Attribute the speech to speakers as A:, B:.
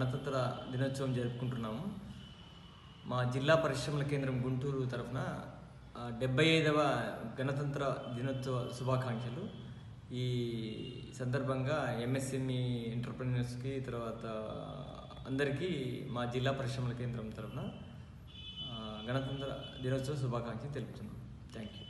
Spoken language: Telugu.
A: గణతంత్ర దినోత్సవం జరుపుకుంటున్నాము. మా జిల్లా పరిశ్రమల కేంద్రం గుంటూరు తరఫున 75వ గణతంత్ర దినోత్సవ శుభాకాంక్షలు. ఈ సందర్భంగా ఎంఎస్ఎంఈ ఎంటర్‌ప్రెన్యూర్స్‌కి తర్వాత అందరికీ మా జిల్లా పరిశ్రమల కేంద్రం తరఫున గణతంత్ర దినోత్సవ శుభాకాంక్షలు తెలుపుతున్నాం. Thank you.